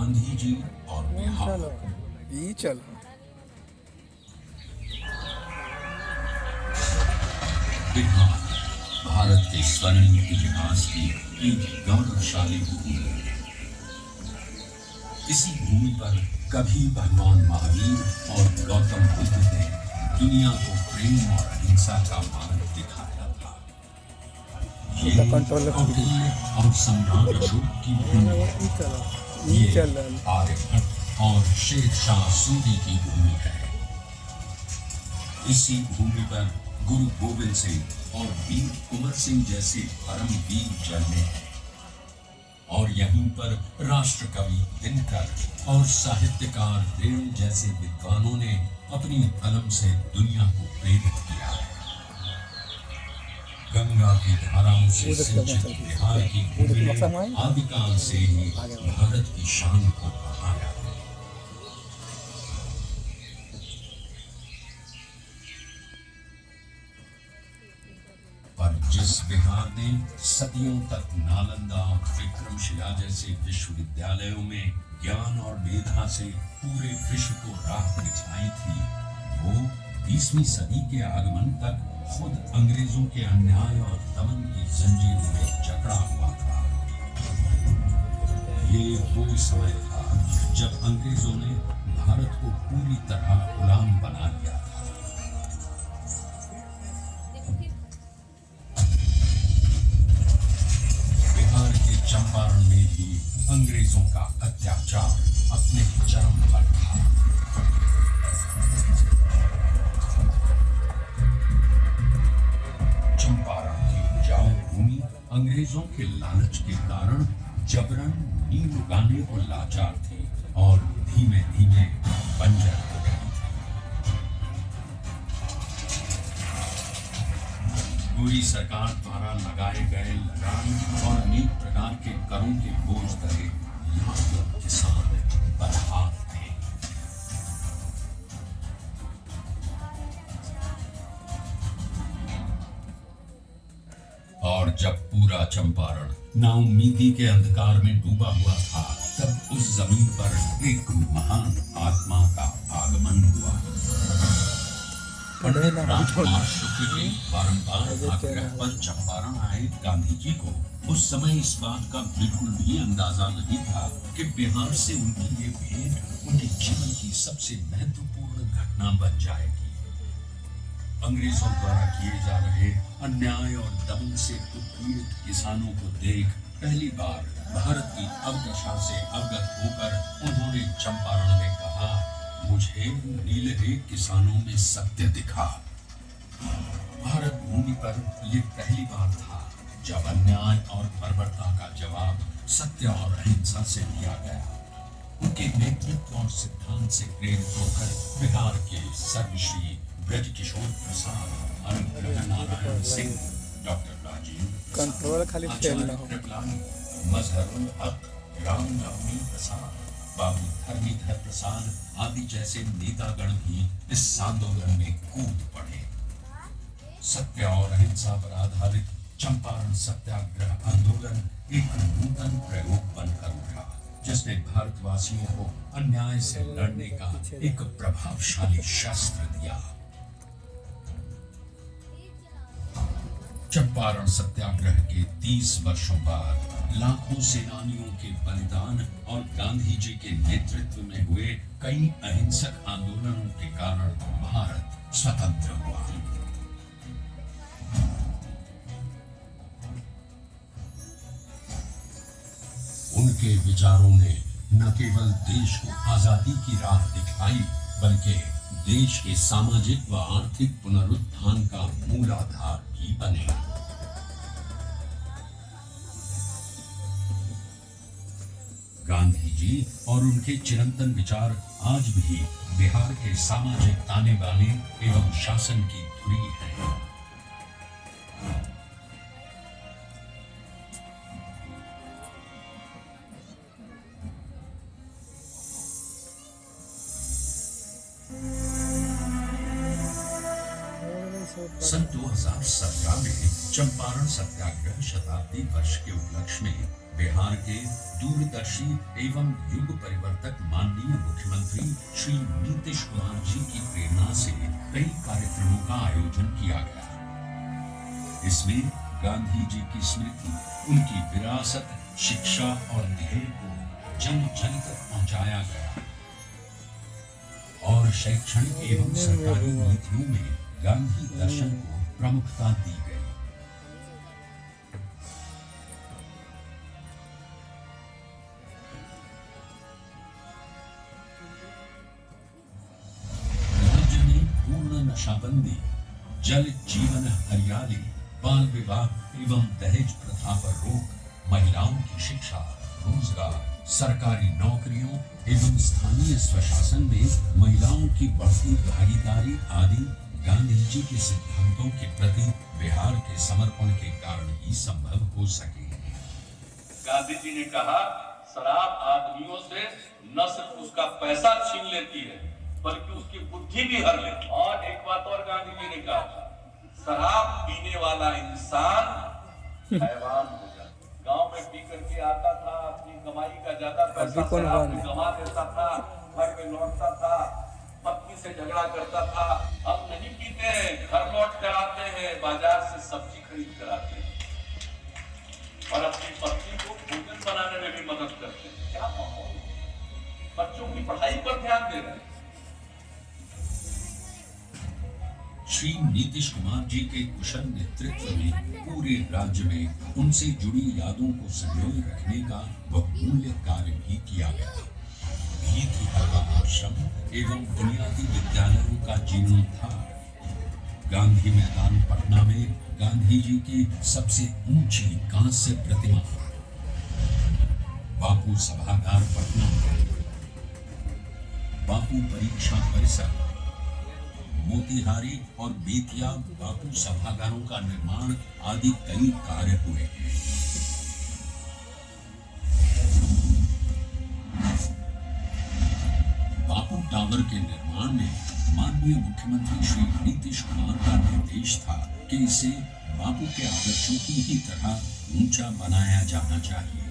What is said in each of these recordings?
गांधी जी और बिहार। चलो ये चलो। बिहार भारत के स्वर्णिम इतिहास की एक गौरवशाली भूमि है। इसी भूमि पर कभी भगवान महावीर और गौतम बुद्ध ने दुनिया को प्रेम और अहिंसा का मार्ग दिखाया था। ये कौटिल्य और सम्राट अशोक की भूमि है। ये आर्यभट्ट और शेर शाह सूरी की भूमि है। इसी भूमि पर गुरु गोविंद सिंह और वीर कुंवर सिंह जैसे परम वीर जन्मे हैं। और यहीं पर राष्ट्र कवि दिनकर और साहित्यकार रेणु जैसे विद्वानों ने अपनी कलम से दुनिया को प्रेरित किया है। गंगा की धाराओं से सिंचित बिहार की भूमि ने आदिकाल से ही भारत की शान को बढ़ाया है। पर जिस बिहार ने सदियों तक नालंदा और विक्रमशिला जैसे विश्वविद्यालयों में ज्ञान और मेधा से पूरे विश्व को राह दिखाई थी, वो 20वीं सदी के आगमन तक खुद अंग्रेजों के अन्याय और दमन की जंजीरों में जकड़ा हुआ था। ये वो समय था जब अंग्रेजों ने भारत को पूरी तरह गुलाम बना लिया था। बिहार के चंपारण में भी अंग्रेजों का अत्याचार अपने चरम पर था। चंपारण की उपजाऊ भूमि अंग्रेजों के लालच के कारण जबरन नील उगाने को लाचार थी और धीमे धीमे बंजर हो गई थी। गोरी सरकार द्वारा लगाए गए लगान और अनेक प्रकार के करों के बोझ तले यहाँ के किसान बदहाल थे। और जब पूरा चंपारण नाउम्मीदी के अंधकार में डूबा हुआ था, तब उस जमीन पर एक महान आत्मा का आगमन हुआ। पंडित रामकुमार शुक्ल के बारंबार आग्रह पर चंपारण आए गांधी जी को उस समय इस बात का बिल्कुल भी अंदाजा नहीं था कि बिहार से उनकी ये भेंट उनके जीवन की सबसे महत्वपूर्ण घटना बन जाएगी। अंग्रेजों द्वारा किए जा रहे अन्याय और दमन से उत्पीड़ित किसानों को देख पहली बार भारत की अवदशा से अवगत होकर उन्होंने चंपारण में कहा, मुझे नीलहे किसानों में सत्य दिखा। भारत भूमि पर यह पहली बार था जब अन्याय और बर्बरता का जवाब सत्य और अहिंसा से दिया गया। उनके नेतृत्व और सिद्धांत से प्रेरित होकर बिहार के सर्वश्री ब्रजकिशोर प्रसाद, अनुग्रह नारायण सिंह, डॉक्टर राजेंद्र कंट्रोल खाली फेल ना हो, मजहरुल हक, राम नवमी प्रसाद, बाबू धर्मीधर प्रसाद आदि जैसे नेतागण भी इस आंदोलन में कूद पड़े। सत्य और अहिंसा पर आधारित चंपारण सत्याग्रह आंदोलन एक नूतन प्रयोग बनकर उठा, जिसने भारतवासियों को अन्याय से लड़ने का एक प्रभावशाली शस्त्र दिया। चंपारण सत्याग्रह के 30 वर्षों बाद लाखों सेनानियों के बलिदान और गांधी जी के नेतृत्व में हुए कई अहिंसक आंदोलनों के कारण भारत स्वतंत्र हुआ। उनके विचारों ने न केवल देश को आजादी की राह दिखाई, बल्कि देश के सामाजिक व आर्थिक पुनरुत्थान का मूलाधार भी बने। गांधी जी और उनके चिरंतन विचार आज भी बिहार के सामाजिक ताने बाने एवं शासन की धुरी है। सन 2017 में चंपारण सत्याग्रह शताब्दी वर्ष के उपलक्ष्य में बिहार के दूरदर्शी एवं युग परिवर्तक माननीय मुख्यमंत्री श्री नीतीश कुमार जी की प्रेरणा से कई कार्यक्रमों का आयोजन किया गया। इसमें गांधी जी की स्मृति, उनकी विरासत, शिक्षा और ध्येय को जन जन तक पहुंचाया गया और शैक्षणिक एवं सरकारी नीतियों में गांधी दर्शन को प्रमुखता दी गई। नशाबंदी, जल जीवन हरियाली, बाल विवाह एवं दहेज प्रथा पर रोक, महिलाओं की शिक्षा, रोजगार, सरकारी नौकरियों एवं स्थानीय स्वशासन में महिलाओं की बढ़ती भागीदारी आदि गांधी जी के सिद्धांतों के प्रति बिहार के समर्पण के कारण ही संभव हो सके। गांधी जी ने कहा, शराब आदमियों से न सिर्फ उसका पैसा छीन लेती है बल्कि उसकी बुद्धि भी हर लेती। और एक बात और गांधी जी ने कहा, शराब पीने वाला इंसान हैवान हो जाता। गांव में पी करके आता था, अपनी कमाई का ज्यादा पैसा शराब में गंवा देता था, घर में लौटता था, पत्नी से झगड़ा करता था। अब नहीं पीते हैं, घर लौट कर आते हैं, बाजार से सब्जी खरीद कर आते हैं और अपनी पत्नी को भोजन बनाने में भी मदद करते हैं। क्या माहौल, बच्चों की पढ़ाई पर ध्यान दे रहे हैं। श्री नीतीश कुमार जी के कुशल नेतृत्व में पूरे राज्य में उनसे जुड़ी यादों को संजोए रखने का बहुमूल्य कार्य भी किया गया। भीति आश्रम एवं बुनियादी विद्यालयों का जीर्णोद्धार, गांधी मैदान पटना में गांधी जी की सबसे ऊंची कांस्य प्रतिमा, बापू सभागार पटना, बापू परीक्षा परिसर, मोतिहारी और बेतिया बापू सभागारों का निर्माण आदि कई कार्य हुए हैं। बापू टावर के निर्माण में माननीय मुख्यमंत्री श्री नीतीश कुमार का निर्देश था कि इसे बापू के आदर्शों की ही तरह ऊंचा बनाया जाना चाहिए।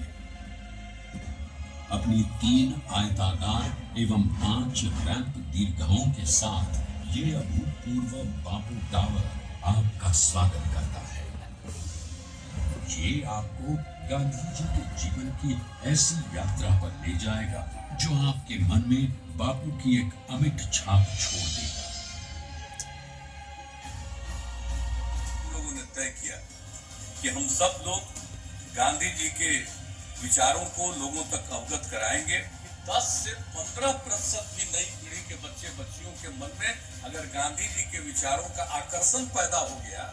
अपनी 3 आयताकार एवं 5 रैंप दीर्घाओं के साथ ये अभूतपूर्व बापू टावर आपका स्वागत करता है। ये आपको गांधी जी के जीवन की ऐसी यात्रा पर ले जाएगा जो आपके मन में बापू की एक अमिट छाप छोड़ देगा। लोगों ने तय किया कि हम सब लोग गांधी जी के विचारों को लोगों तक अवगत कराएंगे। 10 से 15% भी नई पीढ़ी के बच्चे बच्चियों के मन में अगर गांधी जी के विचारों का आकर्षण पैदा हो गया